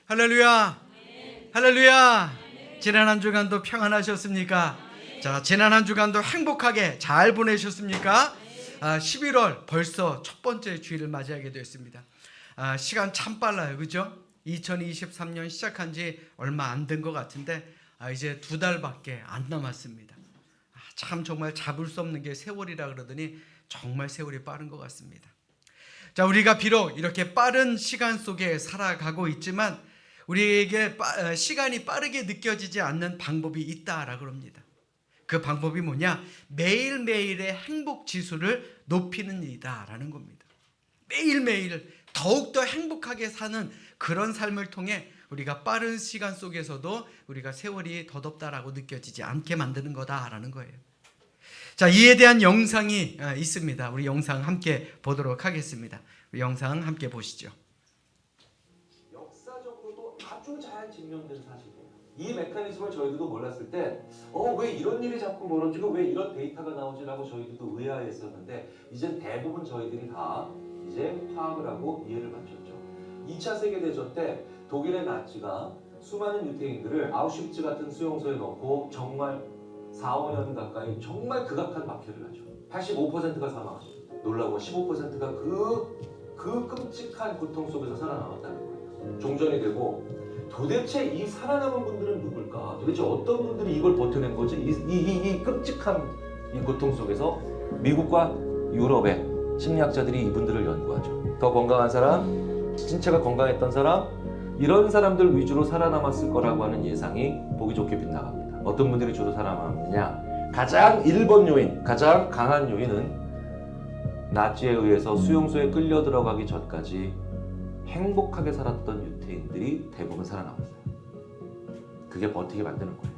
할렐루야. 할렐루야. 지난 한 주간도 평안하셨습니까? 자, 지난 한 주간도 행복하게 잘 보내셨습니까? 11월 벌써 첫 번째 주일을 맞이하게 됐습니다. 시간 참 빨라요, 그죠? 2023년 시작한 지 얼마 안 된 것 같은데 이제 2달밖에 안 남았습니다. 참 정말 잡을 수 없는 게 세월이라 그러더니 정말 세월이 빠른 것 같습니다. 자, 우리가 비록 이렇게 빠른 시간 속에 살아가고 있지만 우리에게 시간이 빠르게 느껴지지 않는 방법이 있다라고 합니다. 그 방법이 뭐냐? 매일매일의 행복 지수를 높이는 일이다라는 겁니다. 매일매일 더욱더 행복하게 사는 그런 삶을 통해 우리가 빠른 시간 속에서도 우리가 세월이 더덥다라고 느껴지지 않게 만드는 거다라는 거예요. 자, 이에 대한 영상이 있습니다. 우리 영상 함께 보도록 하겠습니다. 우리 영상 함께 보시죠. 역사적으로도 아주 잘 증명된 사실이에요. 이 메커니즘을 저희들도 몰랐을 때 왜 이런 일이 자꾸 벌어지고 왜 이런 데이터가 나오지라고 저희들도 의아했었는데 이제 대부분 저희들이 다 이제 파악을 하고 이해를 마쳤죠. 2차 세계대전 때 독일의 나치가 수많은 유태인들을 아우슈비츠 같은 수용소에 넣고 정말 4, 5년 가까이 정말 극악한 박해를 하죠. 85%가 사망하셨습니다. 놀라고 15%가 그 끔찍한 고통 속에서 살아남았다는 거예요. 종전이 되고 도대체 이 살아남은 분들은 누굴까? 도대체 어떤 분들이 이걸 버텨낸 거지? 이 끔찍한 이 고통 속에서 미국과 유럽의 심리학자들이 이분들을 연구하죠. 더 건강한 사람, 신체가 건강했던 사람, 이런 사람들 위주로 살아남았을 거라고 하는 예상이 보기 좋게 빗나갑니다. 어떤 분들이 주로 살아남았느냐? 가장 1번 요인, 가장 강한 요인은 나치에 의해서 수용소에 끌려 들어가기 전까지 행복하게 살았던 유태인들이 대부분 살아남았어요. 그게 버티게 만드는 거예요.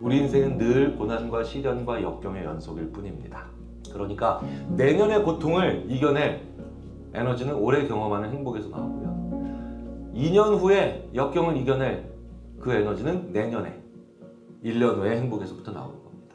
우리 인생은 늘 고난과 시련과 역경의 연속일 뿐입니다. 그러니까 내년의 고통을 이겨낼 에너지는 오래 경험하는 행복에서 나오고요. 2년 후에 역경을 이겨낼 그 에너지는 내년에 1년 후의 행복에서부터 나오는 겁니다.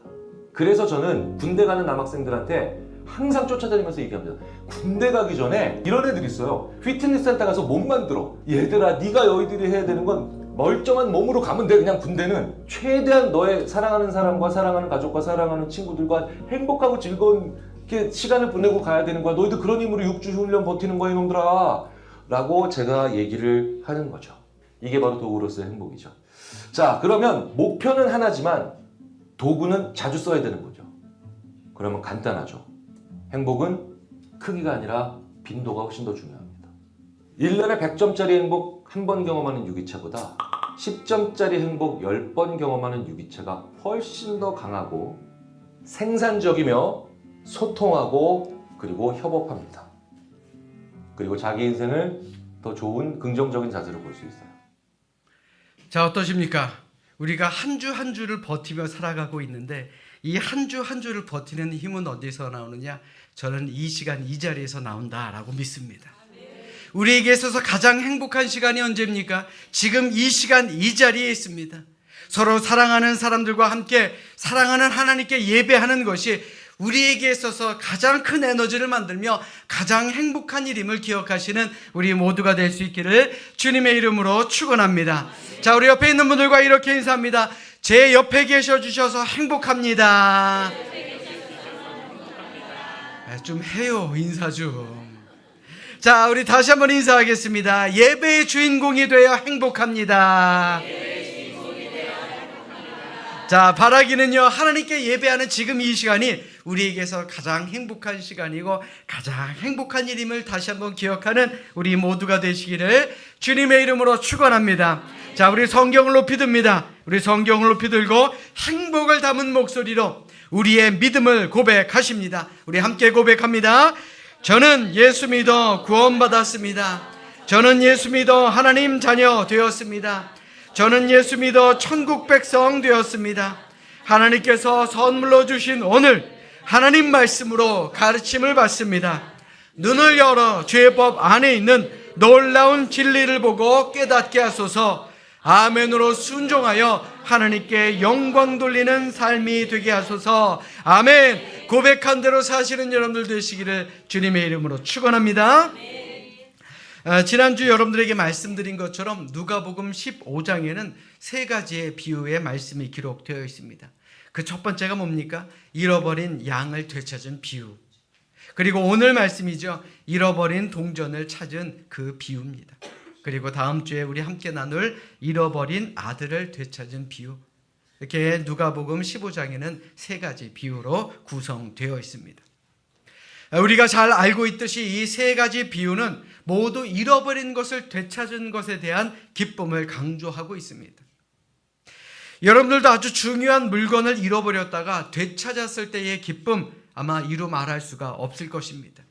그래서 저는 군대 가는 남학생들한테 항상 쫓아다니면서 얘기합니다. 군대 가기 전에 이런 애들이 있어요. 피트니스 센터 가서 몸 만들어. 얘들아, 네가 너희들이 해야 되는 건 멀쩡한 몸으로 가면 돼. 그냥 군대는 최대한 너의 사랑하는 사람과 사랑하는 가족과 사랑하는 친구들과 행복하고 즐거운 시간을 보내고 가야 되는 거야. 너희들 그런 힘으로 6주 훈련 버티는 거야, 이놈들아. 라고 제가 얘기를 하는 거죠. 이게 바로 도구로서의 행복이죠. 자, 그러면 목표는 하나지만 도구는 자주 써야 되는 거죠. 그러면 간단하죠. 행복은 크기가 아니라 빈도가 훨씬 더 중요합니다. 1년에 100점짜리 행복 한 번 경험하는 유기체보다 10점짜리 행복 10번 경험하는 유기체가 훨씬 더 강하고 생산적이며 소통하고 그리고 협업합니다. 그리고 자기 인생을 더 좋은 긍정적인 자세로 볼 수 있어요. 자, 어떠십니까? 우리가 한 주 한 주를 버티며 살아가고 있는데 이 한 주 한 주를 버티는 힘은 어디서 나오느냐? 저는 이 시간 이 자리에서 나온다라고 믿습니다. 우리에게 있어서 가장 행복한 시간이 언제입니까? 지금 이 시간 이 자리에 있습니다. 서로 사랑하는 사람들과 함께 사랑하는 하나님께 예배하는 것이 우리에게 있어서 가장 큰 에너지를 만들며 가장 행복한 일임을 기억하시는 우리 모두가 될 수 있기를 주님의 이름으로 축원합니다. 자, 우리 옆에 있는 분들과 이렇게 인사합니다. 제 옆에 계셔 주셔서 행복합니다. 좀 해요, 인사 좀. 자, 우리 다시 한번 인사하겠습니다. 예배의 주인공이 되어 행복합니다. 자, 바라기는요, 하나님께 예배하는 지금 이 시간이 우리에게서 가장 행복한 시간이고 가장 행복한 일임을 다시 한번 기억하는 우리 모두가 되시기를 주님의 이름으로 축원합니다. 자, 우리 성경을 높이 듭니다. 우리 성경을 높이 들고 행복을 담은 목소리로 우리의 믿음을 고백하십니다. 우리 함께 고백합니다. 저는 예수 믿어 구원받았습니다. 저는 예수 믿어 하나님 자녀 되었습니다. 저는 예수 믿어 천국 백성 되었습니다. 하나님께서 선물로 주신 오늘 하나님 말씀으로 가르침을 받습니다. 눈을 열어 죄의 법 안에 있는 놀라운 진리를 보고 깨닫게 하소서. 아멘으로 순종하여 하나님께 영광 돌리는 삶이 되게 하소서. 아멘. 고백한 대로 사시는 여러분들 되시기를 주님의 이름으로 축원합니다. 지난주 여러분들에게 말씀드린 것처럼 누가복음 15장에는 세 가지의 비유의 말씀이 기록되어 있습니다. 그 첫 번째가 뭡니까? 잃어버린 양을 되찾은 비유. 그리고 오늘 말씀이죠. 잃어버린 동전을 찾은 그 비유입니다. 그리고 다음 주에 우리 함께 나눌 잃어버린 아들을 되찾은 비유. 이렇게 누가복음 15장에는 세 가지 비유로 구성되어 있습니다. 우리가 잘 알고 있듯이 이 세 가지 비유는 모두 잃어버린 것을 되찾은 것에 대한 기쁨을 강조하고 있습니다. 여러분들도 아주 중요한 물건을 잃어버렸다가 되찾았을 때의 기쁨 아마 이루 말할 수가 없을 것입니다.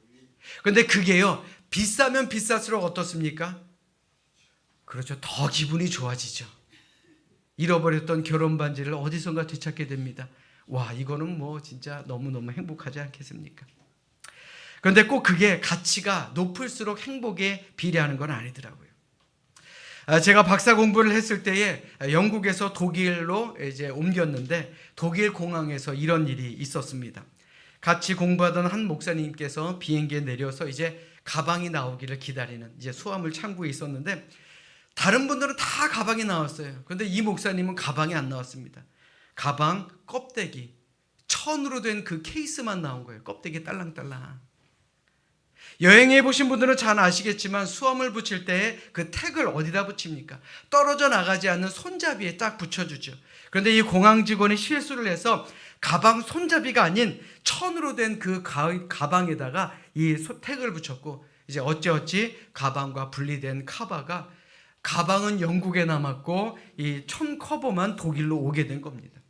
그런데 그게요, 비싸면 비쌀수록 어떻습니까? 그렇죠. 더 기분이 좋아지죠. 잃어버렸던 결혼 반지를 어디선가 되찾게 됩니다. 와, 이거는 뭐 진짜 너무너무 행복하지 않겠습니까? 그런데 꼭 그게 가치가 높을수록 행복에 비례하는 건 아니더라고요. 제가 박사 공부를 했을 때에 영국에서 독일로 이제 옮겼는데 독일 공항에서 이런 일이 있었습니다. 같이 공부하던 한 목사님께서 비행기에 내려서 이제 가방이 나오기를 기다리는 이제 수화물 창구에 있었는데 다른 분들은 다 가방이 나왔어요. 그런데 이 목사님은 가방이 안 나왔습니다. 가방 껍데기 천으로 된 그 케이스만 나온 거예요. 껍데기 딸랑딸랑. 여행해 보신 분들은 잘 아시겠지만 수화물 붙일 때 그 택을 어디다 붙입니까? 떨어져 나가지 않는 손잡이에 딱 붙여주죠. 그런데 이 공항 직원이 실수를 해서 가방 손잡이가 아닌 천으로 된 그 가방에다가 이 택을 붙였고 이제 어찌어찌 가방과 분리된 카바가 가방은 영국에 남았고 이 천 커버만 독일로 오게 된 겁니다.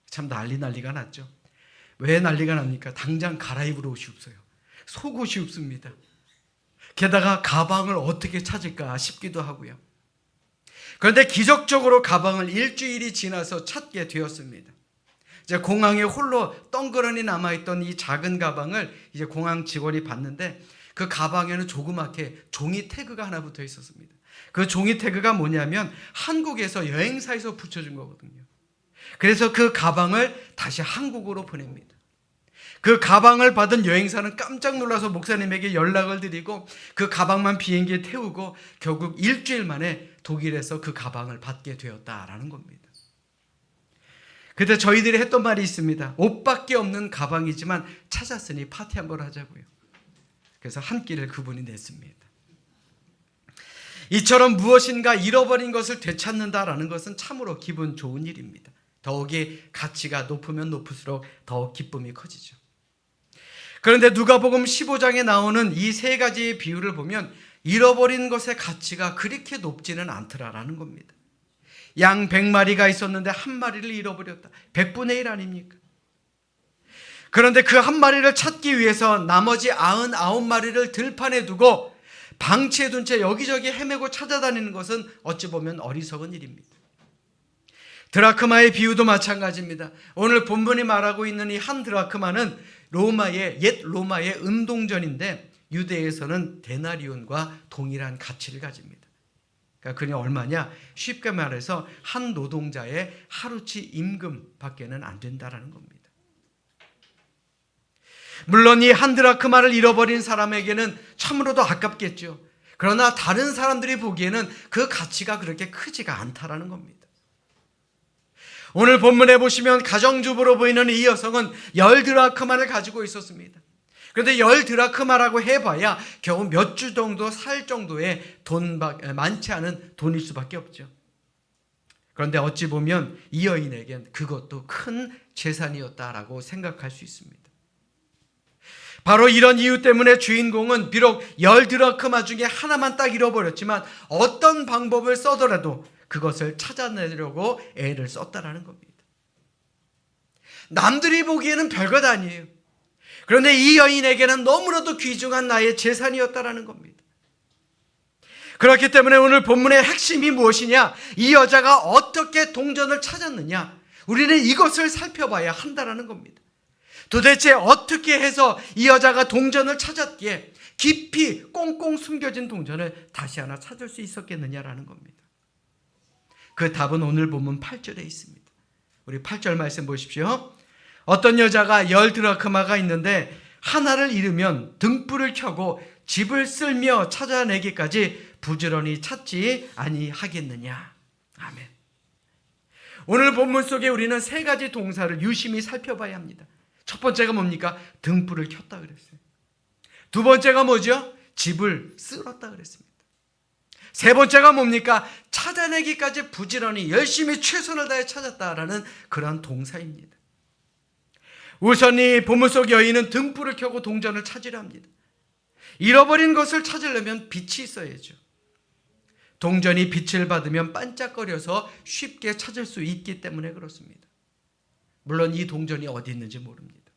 참 난리가 났죠. 왜 난리가 납니까? 당장 갈아입으러 옷이 없어요. 속옷이 없습니다. 게다가 가방을 어떻게 찾을까 싶기도 하고요. 그런데 기적적으로 가방을 일주일이 지나서 찾게 되었습니다. 이제 공항에 홀로 덩그러니 남아있던 이 작은 가방을 이제 공항 직원이 봤는데 그 가방에는 조그맣게 종이 태그가 하나 붙어 있었습니다. 그 종이 태그가 뭐냐면 한국에서 여행사에서 붙여준 거거든요. 그래서 그 가방을 다시 한국으로 보냅니다. 그 가방을 받은 여행사는 깜짝 놀라서 목사님에게 연락을 드리고 그 가방만 비행기에 태우고 결국 일주일 만에 독일에서 그 가방을 받게 되었다라는 겁니다. 그때 저희들이 했던 말이 있습니다. 옷밖에 없는 가방이지만 찾았으니 파티 한번 하자고요. 그래서 한 끼를 그분이 냈습니다. 이처럼 무엇인가 잃어버린 것을 되찾는다라는 것은 참으로 기분 좋은 일입니다. 더욱이 가치가 높으면 높을수록 더 기쁨이 커지죠. 그런데 누가복음 15장에 나오는 이 세 가지의 비유를 보면 잃어버린 것의 가치가 그렇게 높지는 않더라라는 겁니다. 양 100마리가 있었는데 한 마리를 잃어버렸다. 100분의 1 아닙니까? 그런데 그 한 마리를 찾기 위해서 나머지 99마리를 들판에 두고 방치해 둔 채 여기저기 헤매고 찾아다니는 것은 어찌 보면 어리석은 일입니다. 드라크마의 비유도 마찬가지입니다. 오늘 본문이 말하고 있는 이 한 드라크마는 옛 로마의 은동전인데 유대에서는 데나리온과 동일한 가치를 가집니다. 그러니까 그게 얼마냐? 쉽게 말해서 한 노동자의 하루치 임금밖에는 안 된다라는 겁니다. 물론 이 한 드라크마를 잃어버린 사람에게는 참으로도 아깝겠죠. 그러나 다른 사람들이 보기에는 그 가치가 그렇게 크지가 않다라는 겁니다. 오늘 본문에 보시면 가정주부로 보이는 이 여성은 10드라크마를 가지고 있었습니다. 그런데 10드라크마라고 해봐야 겨우 몇 주 정도 살 정도의 많지 않은 돈일 수밖에 없죠. 그런데 어찌 보면 이 여인에겐 그것도 큰 재산이었다라고 생각할 수 있습니다. 바로 이런 이유 때문에 주인공은 비록 10드라크마 중에 하나만 딱 잃어버렸지만 어떤 방법을 써더라도 그것을 찾아내려고 애를 썼다라는 겁니다. 남들이 보기에는 별것 아니에요. 그런데 이 여인에게는 너무나도 귀중한 나의 재산이었다라는 겁니다. 그렇기 때문에 오늘 본문의 핵심이 무엇이냐? 이 여자가 어떻게 동전을 찾았느냐? 우리는 이것을 살펴봐야 한다라는 겁니다. 도대체 어떻게 해서 이 여자가 동전을 찾았기에 깊이 꽁꽁 숨겨진 동전을 다시 하나 찾을 수 있었겠느냐라는 겁니다. 그 답은 오늘 본문 8절에 있습니다. 우리 8절 말씀 보십시오. 어떤 여자가 10드라크마가 있는데 하나를 잃으면 등불을 켜고 집을 쓸며 찾아내기까지 부지런히 찾지 아니하겠느냐. 아멘. 오늘 본문 속에 우리는 세 가지 동사를 유심히 살펴봐야 합니다. 첫 번째가 뭡니까? 등불을 켰다 그랬어요. 두 번째가 뭐죠? 집을 쓸었다 그랬습니다. 세 번째가 뭡니까? 찾아내기까지 부지런히 열심히 최선을 다해 찾았다라는 그런 동사입니다. 우선 이 본문 속 여인은 등불을 켜고 동전을 찾으려 합니다. 잃어버린 것을 찾으려면 빛이 있어야죠. 동전이 빛을 받으면 반짝거려서 쉽게 찾을 수 있기 때문에 그렇습니다. 물론 이 동전이 어디 있는지 모릅니다.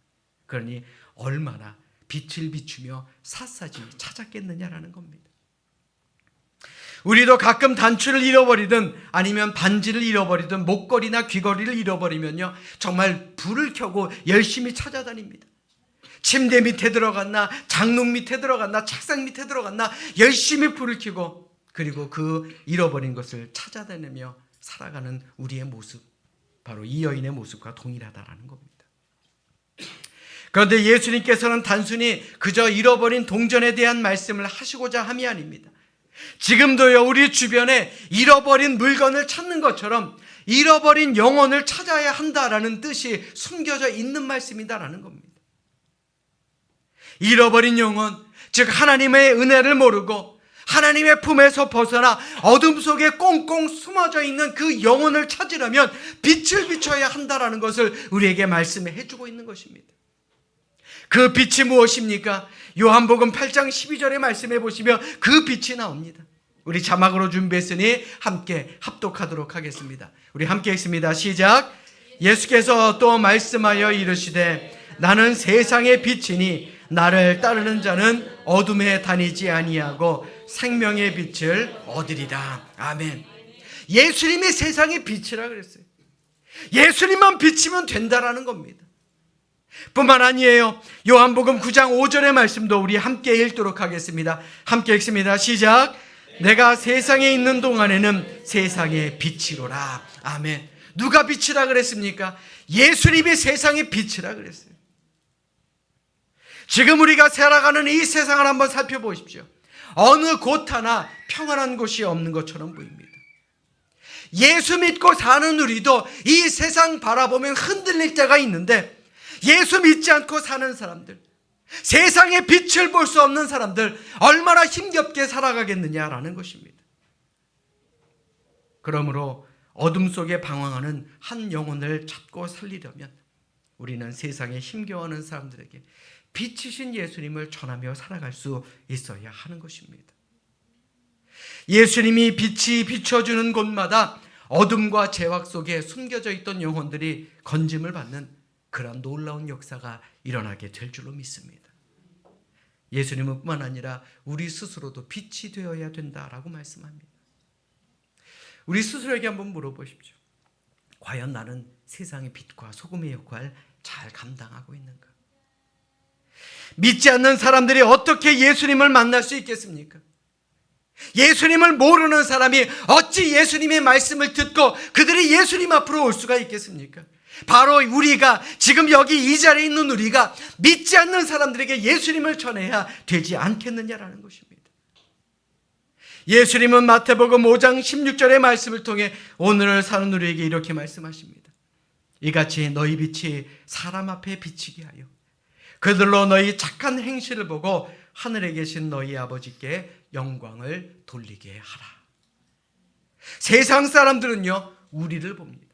그러니 얼마나 빛을 비추며 샅샅이 찾았겠느냐라는 겁니다. 우리도 가끔 단추를 잃어버리든 아니면 반지를 잃어버리든 목걸이나 귀걸이를 잃어버리면요, 정말 불을 켜고 열심히 찾아다닙니다. 침대 밑에 들어갔나, 장롱 밑에 들어갔나, 책상 밑에 들어갔나 열심히 불을 켜고, 그리고 그 잃어버린 것을 찾아다니며 살아가는 우리의 모습, 바로 이 여인의 모습과 동일하다라는 겁니다. 그런데 예수님께서는 단순히 그저 잃어버린 동전에 대한 말씀을 하시고자 함이 아닙니다. 지금도요, 우리 주변에 잃어버린 물건을 찾는 것처럼 잃어버린 영혼을 찾아야 한다라는 뜻이 숨겨져 있는 말씀이다라는 겁니다. 잃어버린 영혼, 즉 하나님의 은혜를 모르고 하나님의 품에서 벗어나 어둠 속에 꽁꽁 숨어져 있는 그 영혼을 찾으려면 빛을 비춰야 한다라는 것을 우리에게 말씀해 주고 있는 것입니다. 그 빛이 무엇입니까? 요한복음 8장 12절의 말씀해 보시면 그 빛이 나옵니다. 우리 자막으로 준비했으니 함께 합독하도록 하겠습니다. 우리 함께 읽습니다. 시작. 예수께서 또 말씀하여 이르시되 나는 세상의 빛이니 나를 따르는 자는 어둠에 다니지 아니하고 생명의 빛을 얻으리라. 아멘. 예수님이 세상의 빛이라 그랬어요. 예수님만 비치면 된다라는 겁니다. 뿐만 아니에요. 요한복음 9장 5절의 말씀도 우리 함께 읽도록 하겠습니다. 함께 읽습니다. 시작. 내가 세상에 있는 동안에는 세상의 빛이로라. 아멘. 누가 빛이라 그랬습니까? 예수님이 세상의 빛이라 그랬어요. 지금 우리가 살아가는 이 세상을 한번 살펴보십시오. 어느 곳 하나 평안한 곳이 없는 것처럼 보입니다. 예수 믿고 사는 우리도 이 세상 바라보면 흔들릴 때가 있는데, 예수 믿지 않고 사는 사람들, 세상의 빛을 볼 수 없는 사람들 얼마나 힘겹게 살아가겠느냐라는 것입니다. 그러므로 어둠 속에 방황하는 한 영혼을 찾고 살리려면 우리는 세상에 힘겨워하는 사람들에게 빛이신 예수님을 전하며 살아갈 수 있어야 하는 것입니다. 예수님이 빛이 비춰주는 곳마다 어둠과 죄악 속에 숨겨져 있던 영혼들이 건짐을 받는 그런 놀라운 역사가 일어나게 될 줄로 믿습니다. 예수님은 뿐만 아니라 우리 스스로도 빛이 되어야 된다라고 말씀합니다. 우리 스스로에게 한번 물어보십시오. 과연 나는 세상의 빛과 소금의 역할 잘 감당하고 있는가? 믿지 않는 사람들이 어떻게 예수님을 만날 수 있겠습니까? 예수님을 모르는 사람이 어찌 예수님의 말씀을 듣고 그들이 예수님 앞으로 올 수가 있겠습니까? 바로 우리가, 지금 여기 이 자리에 있는 우리가 믿지 않는 사람들에게 예수님을 전해야 되지 않겠느냐라는 것입니다. 예수님은 마태복음 5장 16절의 말씀을 통해 오늘을 사는 우리에게 이렇게 말씀하십니다. 이같이 너희 빛이 사람 앞에 비치게 하여 그들로 너희 착한 행실을 보고 하늘에 계신 너희 아버지께 영광을 돌리게 하라. 세상 사람들은요, 우리를 봅니다.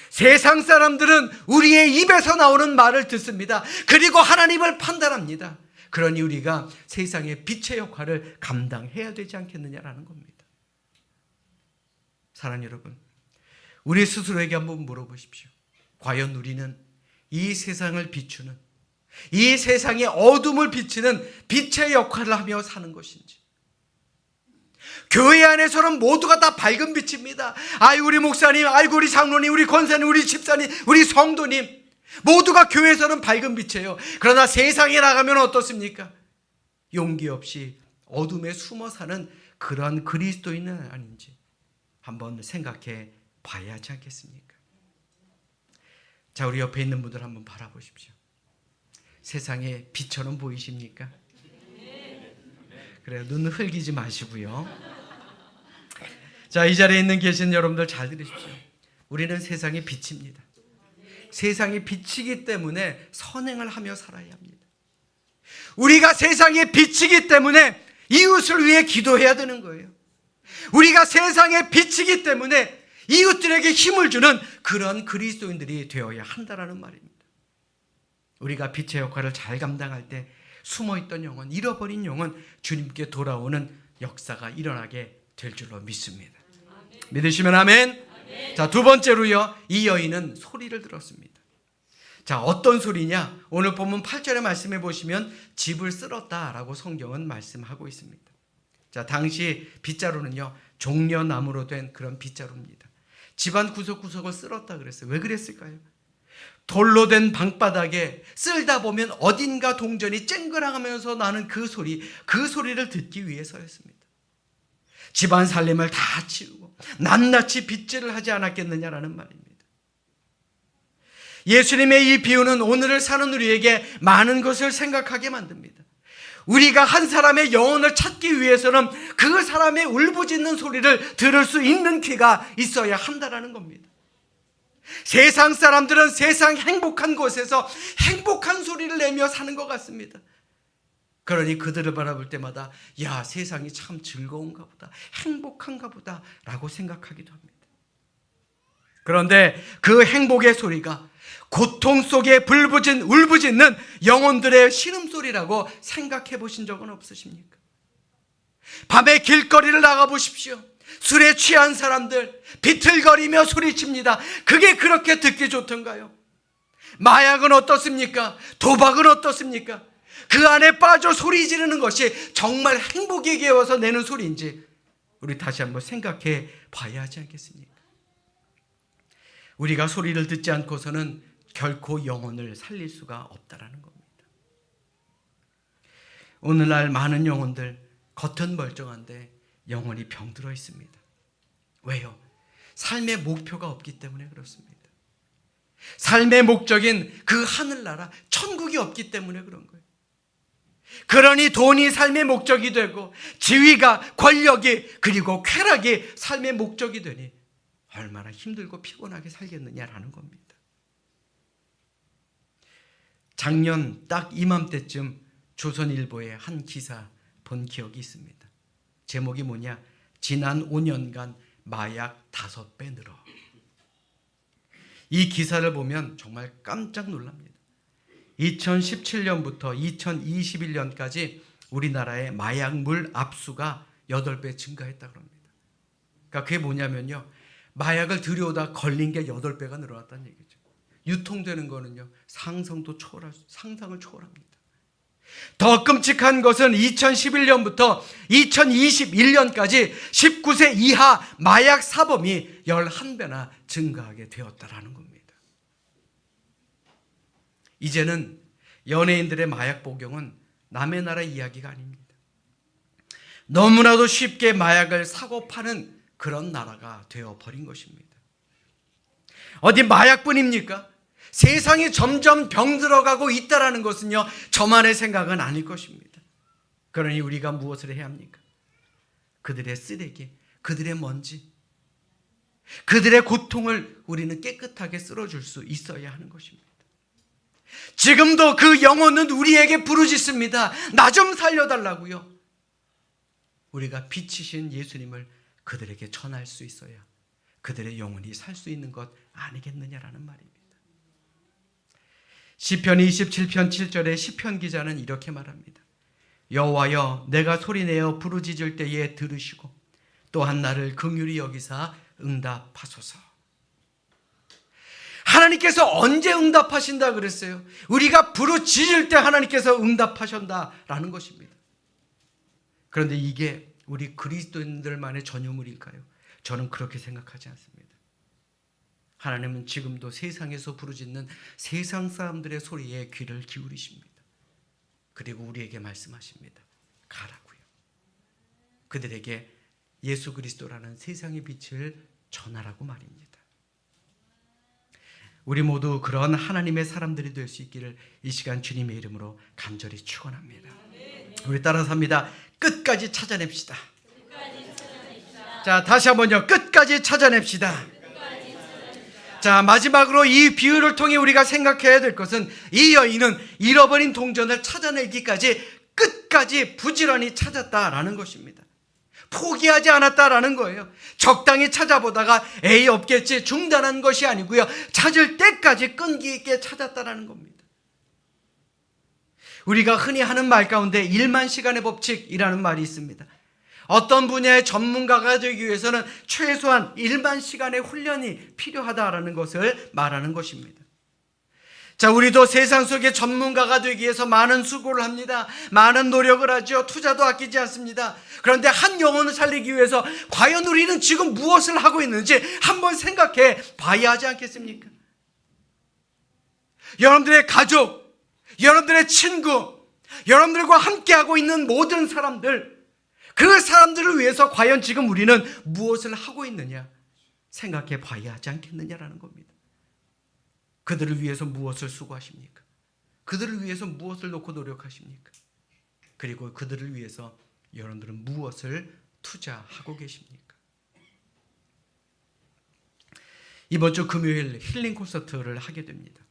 세상 사람들은 우리의 입에서 나오는 말을 듣습니다. 그리고 하나님을 판단합니다. 그러니 우리가 세상의 빛의 역할을 감당해야 되지 않겠느냐라는 겁니다. 사랑하는 여러분, 우리 스스로에게 한번 물어보십시오. 과연 우리는 이 세상을 비추는, 이 세상의 어둠을 비치는 빛의 역할을 하며 사는 것인지. 교회 안에서는 모두가 다 밝은 빛입니다. 우리 목사님, 우리 장로님, 우리 권사님, 우리 집사님, 우리 성도님, 모두가 교회에서는 밝은 빛이에요. 그러나 세상에 나가면 어떻습니까? 용기 없이 어둠에 숨어 사는 그런 그리스도인은 아닌지 한번 생각해 봐야 하지 않겠습니까? 자, 우리 옆에 있는 분들 한번 바라보십시오. 세상에 빛처럼 보이십니까? 그래요. 눈 흘기지 마시고요. 자, 이 자리에 있는 계신 여러분들 잘 들으십시오. 우리는 세상의 빛입니다. 세상이 빛이기 때문에 선행을 하며 살아야 합니다. 우리가 세상의 빛이기 때문에 이웃을 위해 기도해야 되는 거예요. 우리가 세상의 빛이기 때문에 이웃들에게 힘을 주는 그런 그리스도인들이 되어야 한다는 말입니다. 우리가 빛의 역할을 잘 감당할 때 숨어있던 영혼, 잃어버린 영혼, 주님께 돌아오는 역사가 일어나게 될 줄로 믿습니다. 믿으시면 아멘. 자, 두 번째로요, 이 여인은 소리를 들었습니다. 자, 어떤 소리냐? 오늘 본문 8절의 말씀해 보시면 집을 쓸었다라고 성경은 말씀하고 있습니다. 자, 당시 빗자루는요, 종려나무로 된 그런 빗자루입니다. 집안 구석구석을 쓸었다 그랬어요. 왜 그랬을까요? 돌로 된 방바닥에 쓸다 보면 어딘가 동전이 쨍그랑하면서 나는 그 소리를 듣기 위해서였습니다. 집안 살림을 다 치우고 낱낱이 빗질을 하지 않았겠느냐라는 말입니다. 예수님의 이 비유는 오늘을 사는 우리에게 많은 것을 생각하게 만듭니다. 우리가 한 사람의 영혼을 찾기 위해서는 그 사람의 울부짖는 소리를 들을 수 있는 귀가 있어야 한다는 겁니다. 세상 사람들은 세상 행복한 곳에서 행복한 소리를 내며 사는 것 같습니다. 그러니 그들을 바라볼 때마다 야, 세상이 참 즐거운가 보다, 행복한가 보다 라고 생각하기도 합니다. 그런데 그 행복의 소리가 고통 속에 울부짖는 영혼들의 신음소리라고 생각해 보신 적은 없으십니까? 밤에 길거리를 나가보십시오. 술에 취한 사람들 비틀거리며 소리칩니다. 그게 그렇게 듣기 좋던가요? 마약은 어떻습니까? 도박은 어떻습니까? 그 안에 빠져 소리 지르는 것이 정말 행복에게 와서 내는 소리인지 우리 다시 한번 생각해 봐야 하지 않겠습니까? 우리가 소리를 듣지 않고서는 결코 영혼을 살릴 수가 없다라는 겁니다. 오늘날 많은 영혼들 겉은 멀쩡한데 영혼이 병들어 있습니다. 왜요? 삶의 목표가 없기 때문에 그렇습니다. 삶의 목적인 그 하늘나라 천국이 없기 때문에 그런 거예요. 그러니 돈이 삶의 목적이 되고 지위가, 권력이, 그리고 쾌락이 삶의 목적이 되니 얼마나 힘들고 피곤하게 살겠느냐라는 겁니다. 작년 딱 이맘때쯤 조선일보의 한 기사 본 기억이 있습니다. 제목이 뭐냐? 지난 5년간 마약 5배 늘어. 이 기사를 보면 정말 깜짝 놀랍니다. 2017년부터 2021년까지 우리나라의 마약물 압수가 8배 증가했다고 합니다. 그러니까 그게 뭐냐면요, 마약을 들여오다 걸린 게 8배가 늘어났다는 얘기죠. 유통되는 거는요, 상상을 초월합니다. 더 끔찍한 것은 2011년부터 2021년까지 19세 이하 마약 사범이 11배나 증가하게 되었다라는 겁니다. 이제는 연예인들의 마약 복용은 남의 나라 이야기가 아닙니다. 너무나도 쉽게 마약을 사고 파는 그런 나라가 되어버린 것입니다. 어디 마약뿐입니까? 세상이 점점 병들어가고 있다는 것은요, 저만의 생각은 아닐 것입니다. 그러니 우리가 무엇을 해야 합니까? 그들의 쓰레기, 그들의 먼지, 그들의 고통을 우리는 깨끗하게 쓸어줄 수 있어야 하는 것입니다. 지금도 그 영혼은 우리에게 부르짖습니다. 나 좀 살려달라고요. 우리가 빛이신 예수님을 그들에게 전할 수 있어야 그들의 영혼이 살 수 있는 것 아니겠느냐라는 말입니다. 시편 27편 7절에 시편 기자는 이렇게 말합니다. 여호와여, 내가 소리내어 부르짖을 때에 들으시고 또한 나를 긍휼히 여기사 응답하소서. 하나님께서 언제 응답하신다 그랬어요? 우리가 부르짖을 때 하나님께서 응답하신다라는 것입니다. 그런데 이게 우리 그리스도인들만의 전유물일까요? 저는 그렇게 생각하지 않습니다. 하나님은 지금도 세상에서 부르짖는 세상 사람들의 소리에 귀를 기울이십니다. 그리고 우리에게 말씀하십니다. 가라고요. 그들에게 예수 그리스도라는 세상의 빛을 전하라고 말입니다. 우리 모두 그런 하나님의 사람들이 될 수 있기를 이 시간 주님의 이름으로 간절히 축원합니다. 우리 따라서 합니다. 끝까지 찾아냅시다. 자, 다시 한번요. 끝까지 찾아냅시다. 자, 마지막으로 이 비유를 통해 우리가 생각해야 될 것은 이 여인은 잃어버린 동전을 찾아내기까지 끝까지 부지런히 찾았다라는 것입니다. 포기하지 않았다라는 거예요. 적당히 찾아보다가 에이 없겠지 중단한 것이 아니고요. 찾을 때까지 끈기 있게 찾았다라는 겁니다. 우리가 흔히 하는 말 가운데 1만 시간의 법칙이라는 말이 있습니다. 어떤 분야의 전문가가 되기 위해서는 최소한 1만 시간의 훈련이 필요하다라는 것을 말하는 것입니다. 자, 우리도 세상 속의 전문가가 되기 위해서 많은 수고를 합니다. 많은 노력을 하죠. 투자도 아끼지 않습니다. 그런데 한 영혼을 살리기 위해서 과연 우리는 지금 무엇을 하고 있는지 한번 생각해 봐야 하지 않겠습니까? 여러분들의 가족, 여러분들의 친구, 여러분들과 함께하고 있는 모든 사람들, 그 사람들을 위해서 과연 지금 우리는 무엇을 하고 있느냐 생각해 봐야 하지 않겠느냐라는 겁니다. 그들을 위해서 무엇을 수고하십니까? 그들을 위해서 무엇을 놓고 노력하십니까? 그리고 그들을 위해서 여러분들은 무엇을 투자하고 계십니까? 이번 주 금요일 힐링 콘서트를 하게 됩니다.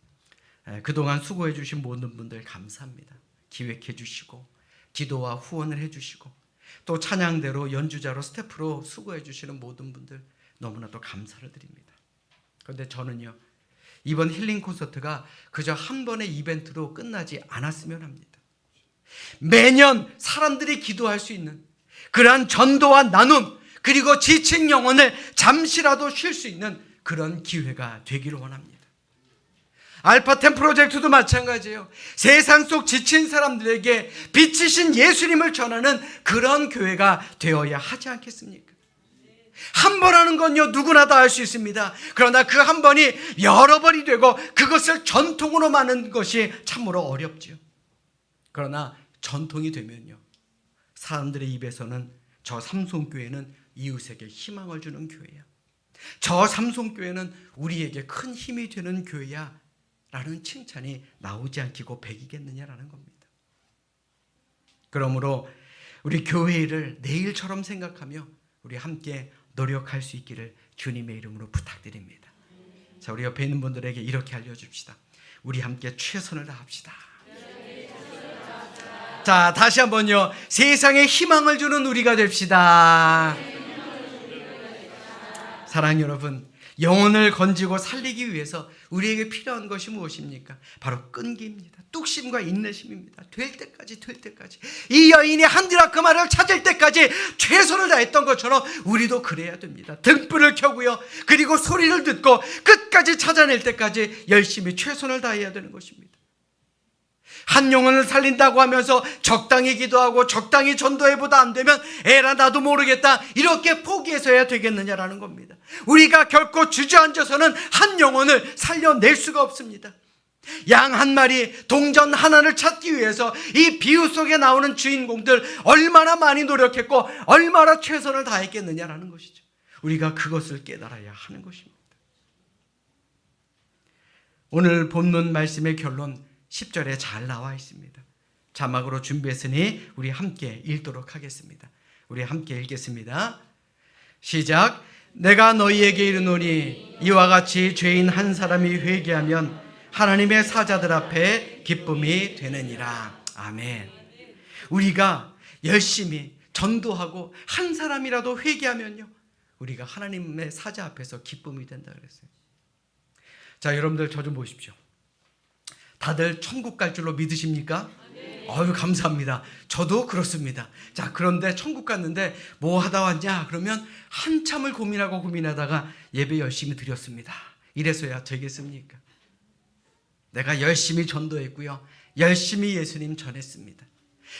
그동안 수고해 주신 모든 분들 감사합니다. 기획해 주시고 기도와 후원을 해 주시고 또 찬양대로 연주자로 스태프로 수고해 주시는 모든 분들 너무나도 감사를 드립니다. 그런데 저는요, 이번 힐링 콘서트가 그저 한 번의 이벤트로 끝나지 않았으면 합니다. 매년 사람들이 기도할 수 있는 그러한 전도와 나눔, 그리고 지친 영혼을 잠시라도 쉴 수 있는 그런 기회가 되기를 원합니다. 알파템 프로젝트도 마찬가지예요. 세상 속 지친 사람들에게 빛이신 예수님을 전하는 그런 교회가 되어야 하지 않겠습니까? 한 번 하는 건요, 누구나 다 할 수 있습니다. 그러나 그 한 번이 여러 번이 되고 그것을 전통으로 만드는 것이 참으로 어렵죠. 그러나 전통이 되면요, 사람들의 입에서는 저 삼손교회는 이웃에게 희망을 주는 교회야, 저 삼손교회는 우리에게 큰 힘이 되는 교회야 라는 칭찬이 나오지 않기고 백이겠느냐라는 겁니다. 그러므로 우리 교회를 내일처럼 생각하며 우리 함께 노력할 수 있기를 주님의 이름으로 부탁드립니다. 자, 우리 옆에 있는 분들에게 이렇게 알려줍시다. 우리 함께 최선을 다합시다. 자, 다시 한번요. 세상에 희망을 주는 우리가 됩시다. 사랑 여러분, 영혼을 건지고 살리기 위해서 우리에게 필요한 것이 무엇입니까? 바로 끈기입니다. 뚝심과 인내심입니다. 될 때까지 이 여인이 한 드라크마를 찾을 때까지 최선을 다했던 것처럼 우리도 그래야 됩니다. 등불을 켜고요, 그리고 소리를 듣고 끝까지 찾아낼 때까지 열심히 최선을 다해야 되는 것입니다. 한 영혼을 살린다고 하면서 적당히 기도하고 적당히 전도해보다 안 되면 에라 나도 모르겠다 이렇게 포기해서야 되겠느냐라는 겁니다. 우리가 결코 주저앉아서는 한 영혼을 살려낼 수가 없습니다. 양 한 마리, 동전 하나를 찾기 위해서 이 비유 속에 나오는 주인공들 얼마나 많이 노력했고 얼마나 최선을 다했겠느냐라는 것이죠. 우리가 그것을 깨달아야 하는 것입니다. 오늘 본문 말씀의 결론 10절에 잘 나와 있습니다. 자막으로 준비했으니 우리 함께 읽도록 하겠습니다. 우리 함께 읽겠습니다. 시작. 내가 너희에게 이르노니 이와 같이 죄인 한 사람이 회개하면 하나님의 사자들 앞에 기쁨이 되느니라. 아멘. 우리가 열심히 전도하고 한 사람이라도 회개하면요, 우리가 하나님의 사자 앞에서 기쁨이 된다 그랬어요. 자, 여러분들 저 좀 보십시오. 다들 천국 갈 줄로 믿으십니까? 아유, 감사합니다. 저도 그렇습니다. 자, 그런데 천국 갔는데 뭐 하다 왔냐? 그러면 한참을 고민하다가 예배 열심히 드렸습니다. 이래서야 되겠습니까? 내가 열심히 전도했고요, 열심히 예수님 전했습니다.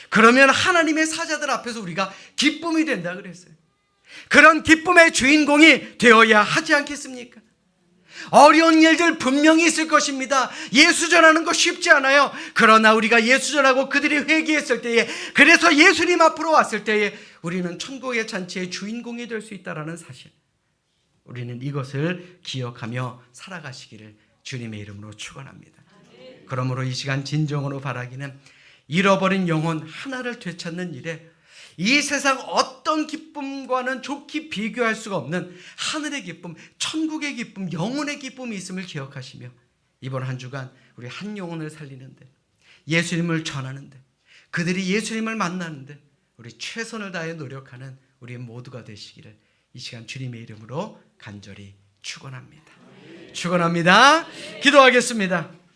그러면 하나님의 사자들 앞에서 우리가 기쁨이 된다 그랬어요. 그런 기쁨의 주인공이 되어야 하지 않겠습니까? 어려운 일들 분명히 있을 것입니다. 예수 전하는 거 쉽지 않아요. 그러나 우리가 예수 전하고 그들이 회개했을 때에, 그래서 예수님 앞으로 왔을 때에 우리는 천국의 잔치의 주인공이 될 수 있다는 사실, 우리는 이것을 기억하며 살아가시기를 주님의 이름으로 축원합니다. 그러므로 이 시간 진정으로 바라기는 잃어버린 영혼 하나를 되찾는 일에 이 세상 어떤 기쁨과는 좋게 비교할 수가 없는 하늘의 기쁨, 천국의 기쁨, 영혼의 기쁨이 있음을 기억하시며 이번 한 주간 우리 한 영혼을 살리는데, 예수님을 전하는데, 그들이 예수님을 만나는데 우리 최선을 다해 노력하는 우리 모두가 되시기를 이 시간 주님의 이름으로 간절히 축원합니다. 축원합니다. 기도하겠습니다.